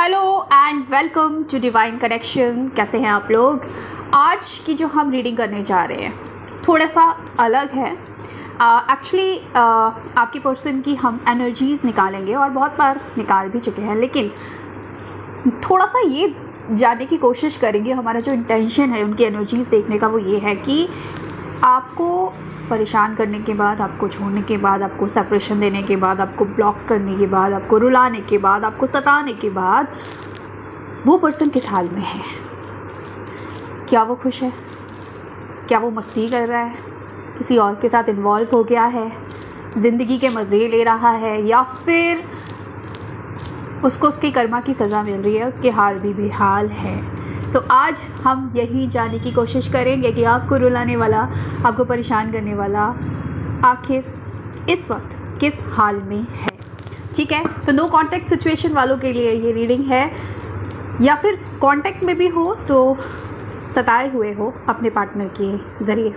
Hello and welcome to divine connection. कैसे हैं आप लोग? आज की जो हम रीडिंग करने जा रहे हैं थोड़ा सा अलग है। एक्चुअली आपकी पर्सन की हम एनर्जीज़ निकालेंगे और बहुत बार निकाल भी चुके हैं, लेकिन थोड़ा सा ये जानने की कोशिश करेंगे। हमारा जो इंटेंशन है उनकी एनर्जीज़ देखने का वो ये है कि आपको परेशान करने के बाद, आपको छोड़ने के बाद, आपको सेपरेशन देने के बाद, आपको ब्लॉक करने के बाद, आपको रुलाने के बाद, आपको सताने के बाद वो पर्सन किस हाल में है? क्या वो खुश है? क्या वो मस्ती कर रहा है? किसी और के साथ इन्वॉल्व हो गया है? ज़िंदगी के मज़े ले रहा है? या फिर उसको उसके कर्मा की सज़ा मिल रही है, उसके हाल भी बेहाल है? तो आज हम यही जानने की कोशिश करेंगे कि आपको रुलाने वाला, आपको परेशान करने वाला आखिर इस वक्त किस हाल में है। ठीक है, तो नो कांटेक्ट सिचुएशन वालों के लिए ये रीडिंग है, या फिर कांटेक्ट में भी हो तो सताए हुए हो अपने पार्टनर के ज़रिए।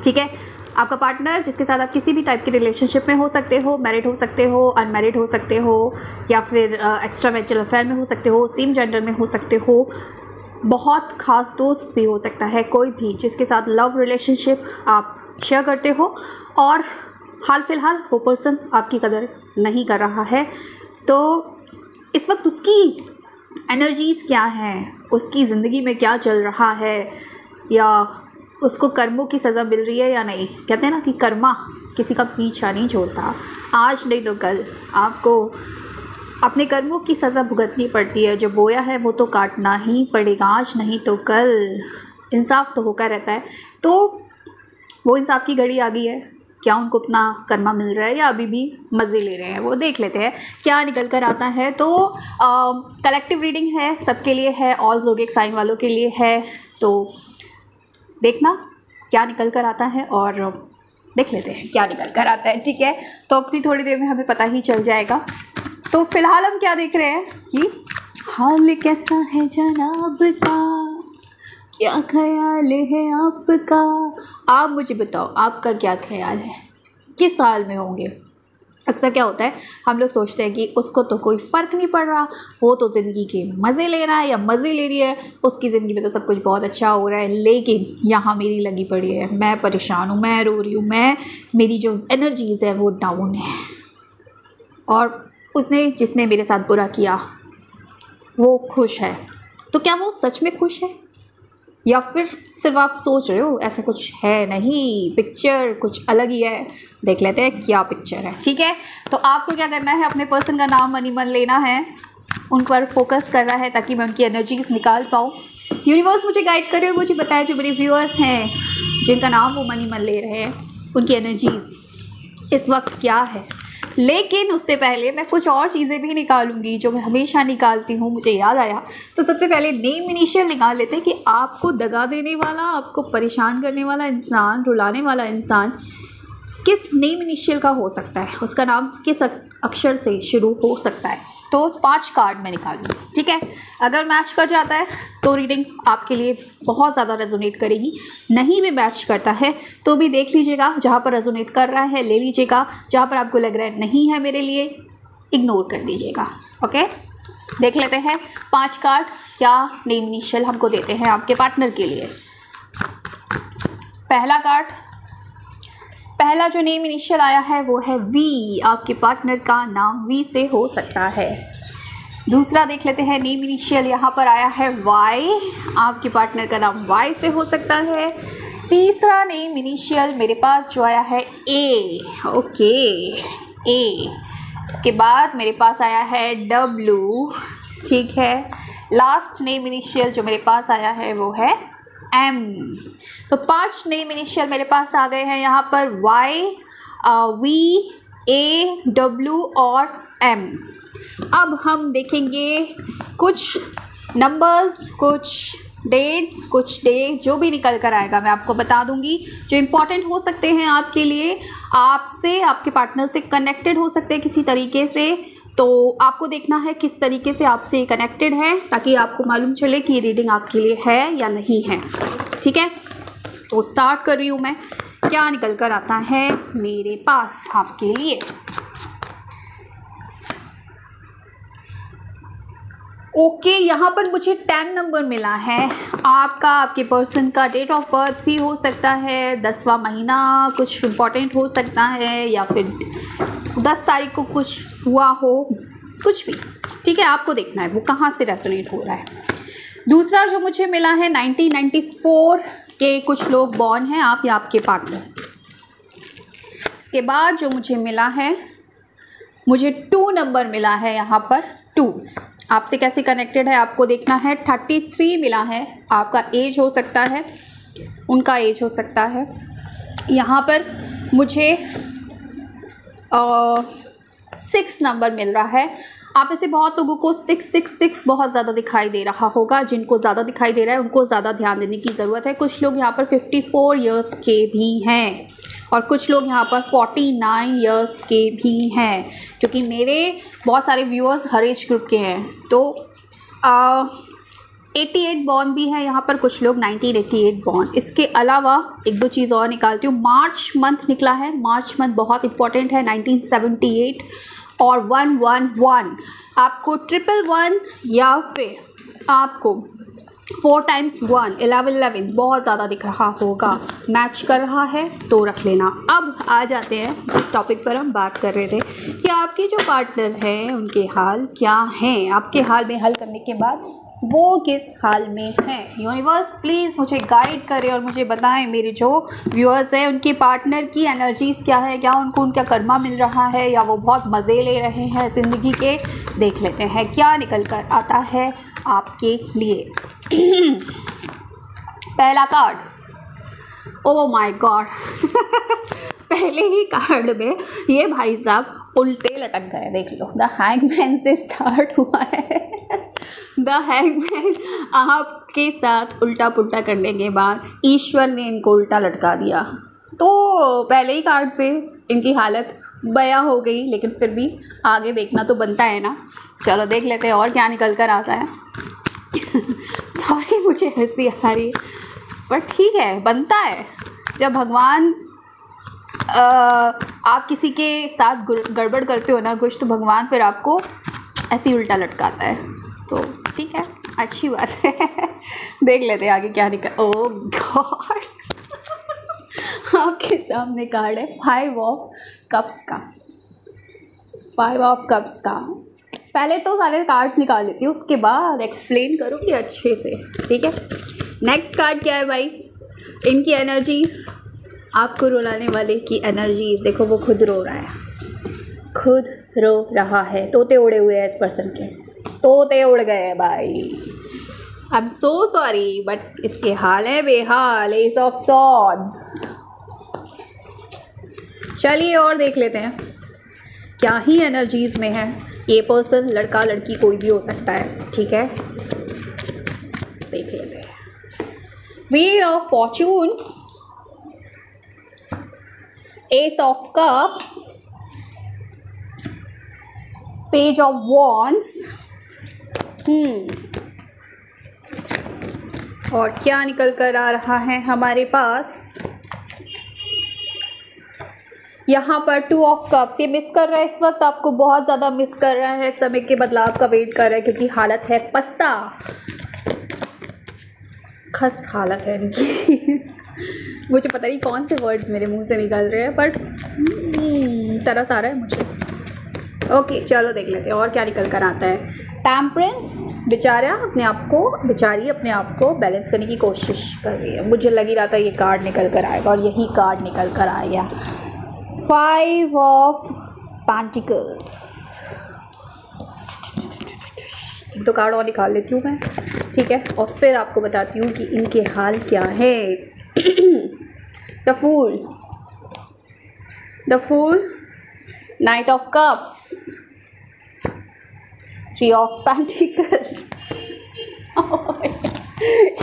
ठीक है, आपका पार्टनर जिसके साथ आप किसी भी टाइप के रिलेशनशिप में हो सकते हो, मैरिड हो सकते हो, अनमैरिड हो सकते हो, या फिर एक्स्ट्रा मैरिटल अफेयर में हो सकते हो, सेम जेंडर में हो सकते हो, बहुत ख़ास दोस्त भी हो सकता है, कोई भी जिसके साथ लव रिलेशनशिप आप शेयर करते हो और हाल फिलहाल वो पर्सन आपकी कदर नहीं कर रहा है। तो इस वक्त उसकी एनर्जीज़ क्या हैं, उसकी ज़िंदगी में क्या चल रहा है, या उसको कर्मों की सज़ा मिल रही है या नहीं। कहते हैं ना कि कर्मा किसी का पीछा नहीं छोड़ता, आज नहीं तो कल आपको अपने कर्मों की सज़ा भुगतनी पड़ती है। जो बोया है वो तो काटना ही पड़ेगा, आज नहीं तो कल। इंसाफ तो होकर रहता है, तो वो इंसाफ की घड़ी आ गई है। क्या उनको अपना कर्मा मिल रहा है या अभी भी मज़े ले रहे हैं, वो देख लेते हैं क्या निकल कर आता है। तो कलेक्टिव रीडिंग है, सबके लिए है, ऑल ज़ोडिएक साइन वालों के लिए है। तो देखना क्या निकल कर आता है और देख लेते हैं क्या निकल कर आता है। ठीक है, तो अपनी थोड़ी देर में हमें पता ही चल जाएगा। तो फ़िलहाल हम क्या देख रहे हैं कि हाल कैसा है जनाब का, क्या ख्याल है आपका? आप मुझे बताओ, आपका क्या ख्याल है, किस हाल में होंगे? अक्सर क्या होता है, हम लोग सोचते हैं कि उसको तो कोई फ़र्क नहीं पड़ रहा, वो तो ज़िंदगी के मज़े ले रहा है या मज़े ले रही है, उसकी ज़िंदगी में तो सब कुछ बहुत अच्छा हो रहा है, लेकिन यहाँ मेरी लगी पड़ी है, मैं परेशान हूँ, मैं रो रही हूँ, मेरी जो एनर्जीज़ है वो डाउन है। और उसने जिसने मेरे साथ बुरा किया वो खुश है। तो क्या वो सच में खुश है, या फिर सिर्फ आप सोच रहे हो? ऐसा कुछ है नहीं, पिक्चर कुछ अलग ही है। देख लेते हैं क्या पिक्चर है। ठीक है, तो आपको क्या करना है, अपने पर्सन का नाम मनी मन लेना है, उन पर फोकस करना है ताकि मैं उनकी एनर्जीज निकाल पाऊँ। यूनिवर्स मुझे गाइड करे और मुझे बताए जो मेरे व्यूअर्स हैं जिनका नाम वो मनी मन ले रहे हैं, उनकी एनर्जीज इस वक्त क्या है। लेकिन उससे पहले मैं कुछ और चीज़ें भी निकालूंगी जो मैं हमेशा निकालती हूँ, मुझे याद आया। तो सबसे पहले नेम इनिशियल निकाल लेते हैं कि आपको दगा देने वाला, आपको परेशान करने वाला इंसान, रुलाने वाला इंसान किस नेम इनिशियल का हो सकता है, उसका नाम किस अक्षर से शुरू हो सकता है। तो 5 कार्ड मैं निकालूंगी। ठीक है, अगर मैच कर जाता है तो रीडिंग आपके लिए बहुत ज़्यादा रेजोनेट करेगी, नहीं भी मैच करता है तो भी देख लीजिएगा, जहाँ पर रेजोनेट कर रहा है ले लीजिएगा, जहाँ पर आपको लग रहा है नहीं है मेरे लिए, इग्नोर कर दीजिएगा। ओके, देख लेते हैं 5 कार्ड क्या नेम इनिशियल हमको देते हैं आपके पार्टनर के लिए। पहला कार्ड, पहला जो नेम इनिशियल आया है वो है वी। आपके पार्टनर का नाम वी से हो सकता है। दूसरा देख लेते हैं, नेम इनिशियल यहाँ पर आया है वाई। आपके पार्टनर का नाम वाई से हो सकता है। तीसरा नेम इनिशियल मेरे पास जो आया है ए। ओके, ए। इसके बाद मेरे पास आया है डब्ल्यू। ठीक है, लास्ट नेम इनिशियल जो मेरे पास आया है वो है एम। तो 5 नेम इनिशियल मेरे पास आ गए हैं यहाँ पर, वाई, वी, ए, डब्ल्यू और एम। अब हम देखेंगे कुछ नंबर्स, कुछ डेट्स, कुछ डे, जो भी निकल कर आएगा मैं आपको बता दूंगी, जो इम्पॉर्टेंट हो सकते हैं आपके लिए, आपसे, आपके पार्टनर से कनेक्टेड हो सकते हैं किसी तरीके से। तो आपको देखना है किस तरीके से आपसे कनेक्टेड है, ताकि आपको मालूम चले कि ये रीडिंग आपके लिए है या नहीं है। ठीक है, तो स्टार्ट कर रही हूँ मैं, क्या निकल कर आता है मेरे पास आपके लिए। ओके, यहाँ पर मुझे 10 नंबर मिला है। आपका, आपके पर्सन का डेट ऑफ बर्थ भी हो सकता है, 10वां महीना कुछ इम्पोर्टेंट हो सकता है, या फिर 10 तारीख को कुछ हुआ हो, कुछ भी, ठीक है। आपको देखना है वो कहाँ से रेजोनेट हो रहा है। दूसरा जो मुझे मिला है 1994 के कुछ लोग बॉर्न हैं, आप या आपके पार्टनर। इसके बाद जो मुझे मिला है, मुझे 2 नंबर मिला है यहाँ पर। 2 आपसे कैसे कनेक्टेड है आपको देखना है। 33 मिला है, आपका एज हो सकता है, उनका एज हो सकता है। यहाँ पर मुझे 6 नंबर मिल रहा है। आप ऐसे बहुत लोगों को 666 बहुत ज़्यादा दिखाई दे रहा होगा। जिनको ज़्यादा दिखाई दे रहा है उनको ज़्यादा ध्यान देने की ज़रूरत है। कुछ लोग यहाँ पर 54 इयर्स के भी हैं और कुछ लोग यहाँ पर 49 इयर्स के भी हैं, क्योंकि मेरे बहुत सारे व्यूअर्स हर एज ग्रुप के हैं। तो 88 बॉर्न भी है यहाँ पर, कुछ लोग 1988 बॉर्न। इसके अलावा एक दो चीज़ और निकालती हूँ। मार्च मंथ निकला है, मार्च मंथ बहुत इंपॉर्टेंट है। 1978 और 111, आपको 111 या फिर आपको 4 टाइम्स 1 11 बहुत ज़्यादा दिख रहा होगा, मैच कर रहा है तो रख लेना। अब आ जाते हैं जिस टॉपिक पर हम बात कर रहे थे कि आपके जो पार्टनर हैं उनके हाल क्या हैं। आपके हाल में हल करने के बाद वो किस हाल में हैं। यूनिवर्स प्लीज़ मुझे गाइड करें और मुझे बताएं, मेरे जो व्यूअर्स हैं उनके पार्टनर की एनर्जीज़ क्या है, क्या उनको उनका कर्मा मिल रहा है या वो बहुत मज़े ले रहे हैं ज़िंदगी के। देख लेते हैं क्या निकल कर आता है आपके लिए। पहला कार्ड, ओह माय गॉड पहले ही कार्ड में ये भाई साहब उल्टे लटक गए। देख लो, द हैंगमैन से स्टार्ट हुआ है। द हैंगमैन आपके साथ उल्टा पुल्टा करने के बाद ईश्वर ने इनको उल्टा लटका दिया। तो पहले ही कार्ड से इनकी हालत बया हो गई, लेकिन फिर भी आगे देखना तो बनता है ना। चलो देख लेते हैं और क्या निकल कर आता है। सॉरी मुझे हंसी आ रही, पर ठीक है, बनता है। जब भगवान आप किसी के साथ गड़बड़ करते हो ना कुछ, तो भगवान फिर आपको ऐसे उल्टा लटकाता है। तो ठीक है, अच्छी बात है। देख लेते हैं आगे क्या निकल। ओह गॉड आपके सामने कार्ड है 5 ऑफ कप्स का। 5 ऑफ कप्स का। पहले तो सारे कार्ड्स निकाल लेती हूँ, उसके बाद एक्सप्लेन करूँगी अच्छे से, ठीक है। नेक्स्ट कार्ड क्या है भाई, इनकी एनर्जीज़, आपको रुलाने वाले की एनर्जीज़। देखो वो खुद रो रहा है, खुद रो रहा है। तोते उड़े हुए हैं इस पर्सन के, तोते उड़ गए भाई। I am so sorry, but इसके हाल है बेहाल। S of swords. चलिए और देख लेते हैं क्या ही एनर्जीज़ में है ये पर्सन। लड़का लड़की कोई भी हो सकता है, ठीक है। देख लेते हैं। Wheel of Fortune, S of cups, page of wands. और क्या निकल कर आ रहा है हमारे पास यहाँ पर 2 ऑफ कप्स। ये मिस कर रहा है इस वक्त, आपको बहुत ज़्यादा मिस कर रहा है, समय के बदलाव का वेट कर रहा है, क्योंकि हालत है पस्ता, खस्त हालत है इनकी। मुझे पता नहीं कौन से वर्ड्स मेरे मुंह से निकल रहे हैं, बट तरस आ रहा है मुझे। ओके चलो देख लेते हैं और क्या निकल कर आता है। टेम्परेंस, बेचारा अपने आप को, बेचारी अपने आप को बैलेंस करने की कोशिश कर रही है। मुझे लग ही रहा था ये कार्ड निकल कर आएगा और यही कार्ड निकल कर आ गया। 5 ऑफ पेंटिकल्स। एक दो कार्ड और निकाल लेती हूँ मैं, ठीक है, और फिर आपको बताती हूँ कि इनके हाल क्या है। The fool, the fool, knight of cups, 3 of pentacles.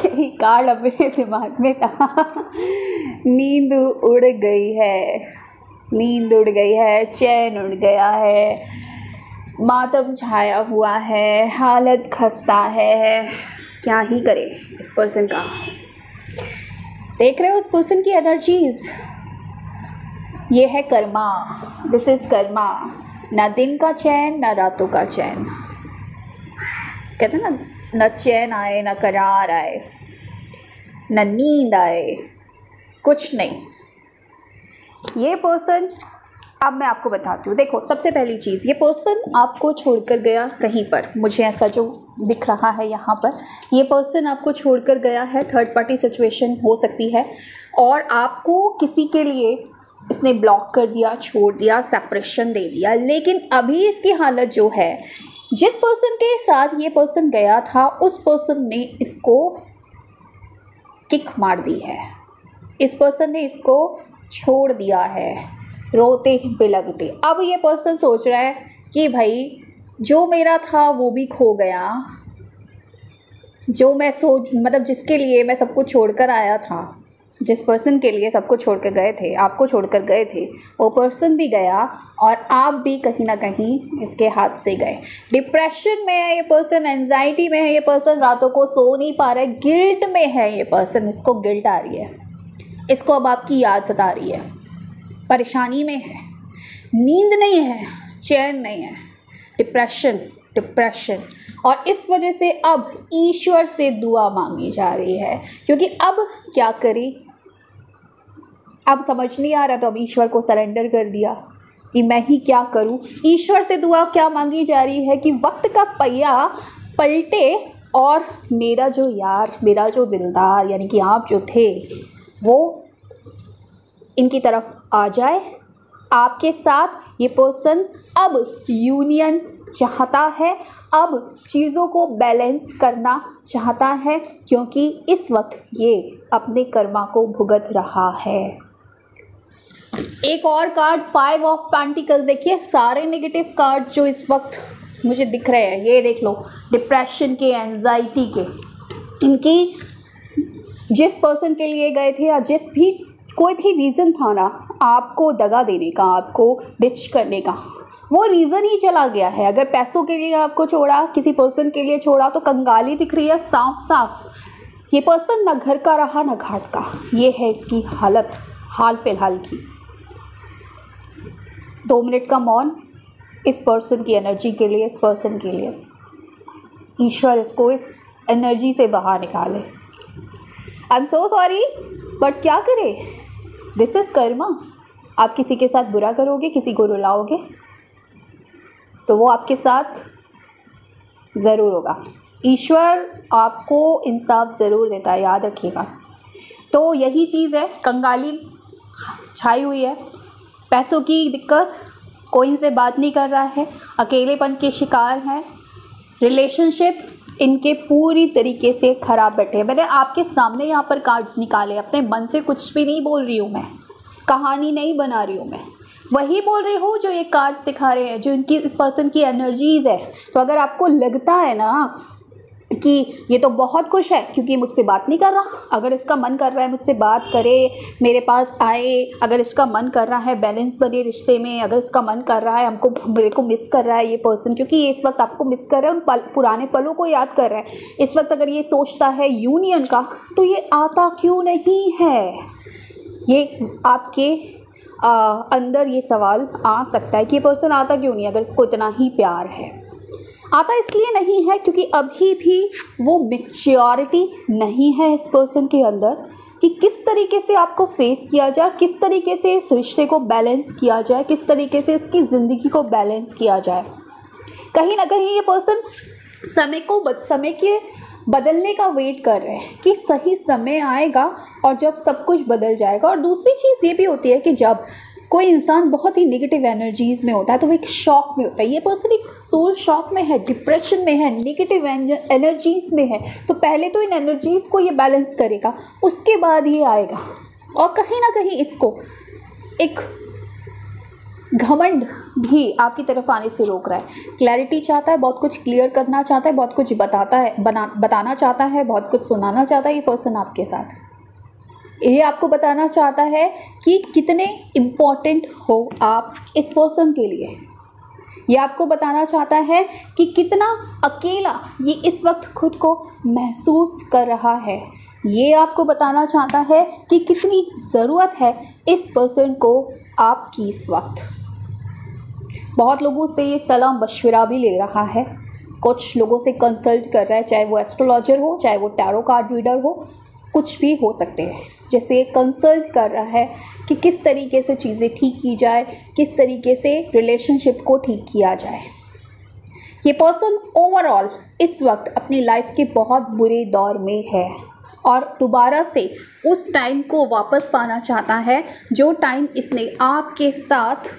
यही कार्ड अपने दिमाग में था। नींद उड़ गई है, नींद उड़ गई है, चैन उड़ गया है, मातम छाया हुआ है, हालत खस्ता है। क्या ही करे इस पर्सन का। देख रहे हो उस पर्सन की एनर्जीज, ये है कर्मा। This is Karma. ना दिन का चैन ना रातों का चैन। कहते हैं ना, न चैन आए, न करार आए, न नींद आए, कुछ नहीं। ये पर्सन, अब मैं आपको बताती हूँ। देखो, सबसे पहली चीज़, ये पर्सन आपको छोड़कर गया कहीं पर, मुझे ऐसा जो दिख रहा है यहाँ पर, ये पर्सन आपको छोड़कर गया है। थर्ड पार्टी सिचुएशन हो सकती है, और आपको किसी के लिए इसने ब्लॉक कर दिया, छोड़ दिया, सेपरेशन दे दिया। लेकिन अभी इसकी हालत जो है, जिस पर्सन के साथ ये पर्सन गया था, उस पर्सन ने इसको किक मार दी है। इस पर्सन ने इसको छोड़ दिया है, रोते बिलखते। अब ये पर्सन सोच रहा है कि भाई जो मेरा था वो भी खो गया, जो मैं मतलब जिसके लिए मैं सब कुछ छोड़कर आया था, जिस पर्सन के लिए सब कुछ छोड़ कर गए थे, आपको छोड़कर गए थे, वो पर्सन भी गया और आप भी कहीं ना कहीं इसके हाथ से गए। डिप्रेशन में है ये पर्सन, एंजाइटी में है ये पर्सन, रातों को सो नहीं पा रहा है, गिल्ट में है ये पर्सन, इसको गिल्ट आ रही है, इसको अब आपकी याद सता रही है, परेशानी में है, नींद नहीं है, चैन नहीं है, डिप्रेशन। और इस वजह से अब ईश्वर से दुआ मांगी जा रही है, क्योंकि अब क्या करें, अब समझ नहीं आ रहा, तो अब ईश्वर को सरेंडर कर दिया कि मैं ही क्या करूं। ईश्वर से दुआ क्या मांगी जा रही है कि वक्त का पहिया पलटे और मेरा जो यार, मेरा जो दिलदार, यानी कि आप जो थे, वो इनकी तरफ आ जाए, आपके साथ ये पर्सन अब यूनियन चाहता है, अब चीज़ों को बैलेंस करना चाहता है, क्योंकि इस वक्त ये अपने कर्मा को भुगत रहा है। एक और कार्ड, 5 ऑफ पेंटिकल्स। देखिए, सारे नेगेटिव कार्ड्स जो इस वक्त मुझे दिख रहे हैं, ये देख लो, डिप्रेशन के, एंजाइटी के, इनकी जिस पर्सन के लिए गए थे, या जिस भी कोई भी रीज़न था ना आपको दगा देने का, आपको डिच करने का, वो रीज़न ही चला गया है। अगर पैसों के लिए आपको छोड़ा, किसी पर्सन के लिए छोड़ा, तो कंगाली दिख रही है साफ साफ। ये पर्सन ना घर का रहा ना घाट का, ये है इसकी हालत हाल फिलहाल की। 2 मिनट का मौन इस पर्सन की एनर्जी के लिए, इस पर्सन के लिए। ईश्वर इसको इस एनर्जी से बाहर निकाले। I am so sorry, but क्या करें, दिस इज़ कर्मा। आप किसी के साथ बुरा करोगे, किसी को रुलाओगे, तो वो आपके साथ ज़रूर होगा। ईश्वर आपको इंसाफ ज़रूर देता है, याद रखिएगा। तो यही चीज़ है, कंगाली छाई हुई है, पैसों की दिक्कत, कोई इनसे बात नहीं कर रहा है, अकेलेपन के शिकार हैं, रिलेशनशिप इनके पूरी तरीके से ख़राब बैठे हैं। मैंने आपके सामने यहाँ पर कार्ड्स निकाले, अपने मन से कुछ भी नहीं बोल रही हूँ मैं, कहानी नहीं बना रही हूँ मैं, वही बोल रही हूँ जो ये कार्ड्स दिखा रहे हैं, जो इनकी, इस पर्सन की एनर्जीज़ है। तो अगर आपको लगता है ना कि ये तो बहुत खुश है क्योंकि मुझसे बात नहीं कर रहा, अगर इसका मन कर रहा है मुझसे बात करे, मेरे पास आए, अगर इसका मन कर रहा है बैलेंस बने रिश्ते में, अगर इसका मन कर रहा है मेरे को मिस कर रहा है ये पर्सन, क्योंकि ये इस वक्त आपको मिस कर रहा है, उन पुराने पलों को याद कर रहा है इस वक्त, अगर ये सोचता है यूनियन का, तो ये आता क्यों नहीं है? ये आपके अंदर ये सवाल आ सकता है कि ये पर्सन आता क्यों नहीं, अगर इसको इतना ही प्यार है। आता इसलिए नहीं है क्योंकि अभी भी वो मैच्योरिटी नहीं है इस पर्सन के अंदर कि किस तरीके से आपको फेस किया जाए, किस तरीके से इस रिश्ते को बैलेंस किया जाए, किस तरीके से इसकी ज़िंदगी को बैलेंस किया जाए। कहीं ना कहीं ये पर्सन समय के बदलने का वेट कर रहे हैं कि सही समय आएगा और जब सब कुछ बदल जाएगा। और दूसरी चीज़ ये भी होती है कि जब कोई इंसान बहुत ही नेगेटिव एनर्जीज़ में होता है तो वो एक शॉक में होता है। ये पर्सन एक सोल शॉक में है, डिप्रेशन में है, नेगेटिव एनर्जीज़ में है। तो पहले तो इन एनर्जीज़ को ये बैलेंस करेगा, उसके बाद ये आएगा। और कहीं ना कहीं इसको एक घमंड भी आपकी तरफ आने से रोक रहा है। क्लैरिटी चाहता है, बहुत कुछ क्लियर करना चाहता है, बहुत कुछ बताना चाहता है, बहुत कुछ सुनाना चाहता है ये पर्सन आपके साथ। ये आपको बताना चाहता है कि कितने इम्पोर्टेंट हो आप इस पर्सन के लिए। ये आपको बताना चाहता है कि कितना अकेला ये इस वक्त खुद को महसूस कर रहा है। ये आपको बताना चाहता है कि कितनी ज़रूरत है इस पर्सन को आपकी इस वक्त। बहुत लोगों से ये सलाह मशवरा भी ले रहा है कुछ लोगों से कंसल्ट कर रहा है, चाहे वो एस्ट्रोलॉजर हो, चाहे वो टैरो कार्ड रीडर हो, कुछ भी हो सकते हैं। जैसे कंसल्ट कर रहा है कि किस तरीके से चीज़ें ठीक की जाए, किस तरीके से रिलेशनशिप को ठीक किया जाए। ये पर्सन ओवरऑल इस वक्त अपनी लाइफ के बहुत बुरे दौर में है और दोबारा से उस टाइम को वापस पाना चाहता है जो टाइम इसने आपके साथ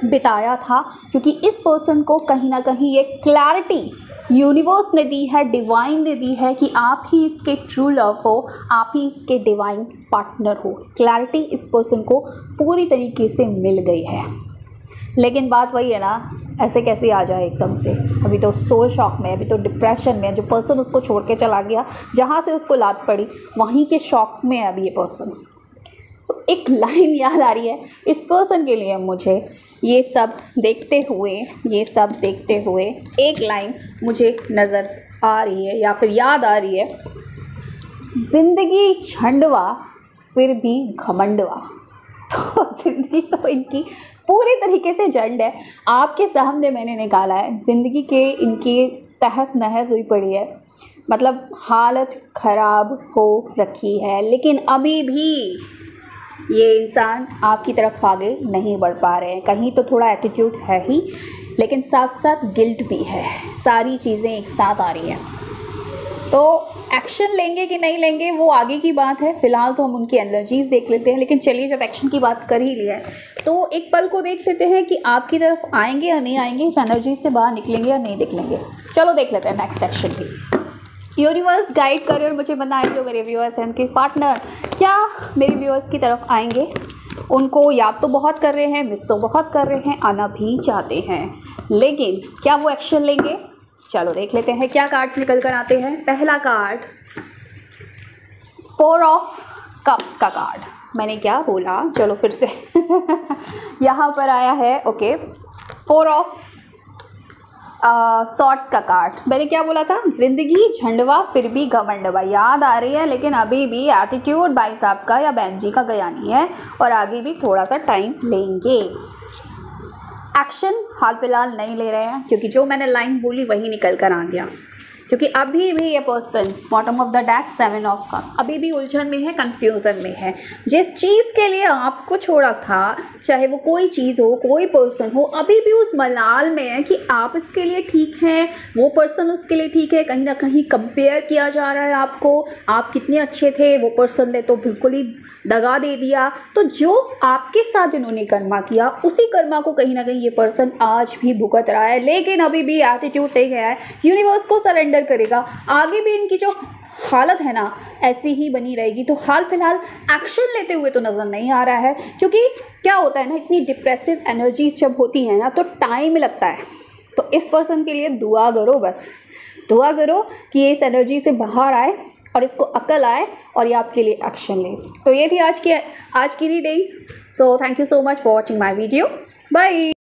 बिताया था, क्योंकि इस पर्सन को कहीं ना कहीं ये क्लैरिटी यूनिवर्स ने दी है, डिवाइन ने दी है कि आप ही इसके ट्रू लव हो, आप ही इसके डिवाइन पार्टनर हो। क्लैरिटी इस पर्सन को पूरी तरीके से मिल गई है। लेकिन बात वही है ना, ऐसे कैसे आ जाए एकदम से। अभी तो सोल शॉक में, अभी तो डिप्रेशन में। जो पर्सन उसको छोड़ के चला गया, जहाँ से उसको लात पड़ी, वहीं के शॉक में है अभी ये पर्सन। तो एक लाइन याद आ रही है इस पर्सन के लिए मुझे, ये सब देखते हुए एक लाइन मुझे नज़र आ रही है या फिर याद आ रही है, ज़िंदगी झंडवा फिर भी घमंडवा। तो ज़िंदगी तो इनकी पूरी तरीके से झंड है, आपके सामने मैंने निकाला है। ज़िंदगी के इनकी तहस नहस हुई पड़ी है, मतलब हालत ख़राब हो रखी है, लेकिन अभी भी ये इंसान आपकी तरफ आगे नहीं बढ़ पा रहे हैं। कहीं तो थोड़ा एटीट्यूड है ही, लेकिन साथ साथ गिल्ट भी है। सारी चीज़ें एक साथ आ रही हैं। तो एक्शन लेंगे कि नहीं लेंगे वो आगे की बात है। फ़िलहाल तो हम उनकी एनर्जीज़ देख लेते हैं। लेकिन चलिए, जब एक्शन की बात कर ही लिया है तो एक पल को देख लेते हैं कि आपकी तरफ आएंगे या नहीं आएंगे, इस एनर्जी से बाहर निकलेंगे या नहीं निकलेंगे। चलो देख लेते हैं नेक्स्ट एक्शन भी। यूनिवर्स गाइड करे और मुझे बताएं जो मेरे व्यूअर्स हैं, उनके पार्टनर क्या मेरे व्यूअर्स की तरफ आएंगे। उनको याद तो बहुत कर रहे हैं, मिस तो बहुत कर रहे हैं, आना भी चाहते हैं, लेकिन क्या वो एक्शन लेंगे। चलो देख लेते हैं क्या कार्ड्स निकल कर आते हैं। पहला कार्ड 4 ऑफ कप्स का कार्ड। मैंने क्या बोला, चलो फिर से यहाँ पर आया है। ओके, 4 ऑफ सॉर्ड्स का कार्ड। मैंने क्या बोला था, ज़िंदगी झंडवा फिर भी घमंडवा। याद आ रही है, लेकिन अभी भी एटीट्यूड भाई साहब का या बहन जी का गया नहीं है और आगे भी थोड़ा सा टाइम लेंगे। एक्शन हाल फिलहाल नहीं ले रहे हैं, क्योंकि जो मैंने लाइन बोली वही निकल कर आ गया। क्योंकि अभी भी ये person bottom of the deck 7 of cups, अभी भी उलझन में है, कंफ्यूजन में है। जिस चीज़ के लिए आपको छोड़ा था, चाहे वो कोई चीज़ हो, कोई पर्सन हो, अभी भी उस मलाल में है कि आप इसके लिए ठीक हैं, वो पर्सन उसके लिए ठीक है। कहीं ना कहीं कंपेयर किया जा रहा है आपको, आप कितने अच्छे थे, वो पर्सन ने तो बिल्कुल ही दगा दे दिया। तो जो आपके साथ इन्होंने कर्मा किया, उसी कर्मा को कहीं ना कहीं ये पर्सन आज भी भुगत रहा है, लेकिन अभी भी एटीट्यूड नहीं गया है। यूनिवर्स को सरेंडर करेगा। आगे भी इनकी जो हालत है ना, ऐसी ही बनी रहेगी। तो हाल फिलहाल एक्शन लेते हुए तो नज़र नहीं आ रहा है, क्योंकि क्या होता है ना, इतनी डिप्रेसिव एनर्जी जब होती है ना तो टाइम लगता है। तो इस पर्सन के लिए दुआ करो, बस दुआ करो कि ये इस एनर्जी से बाहर आए और इसको अकल आए और ये आपके लिए एक्शन ले। तो ये थी आज की reading. So thank you so much for watching my video. Bye.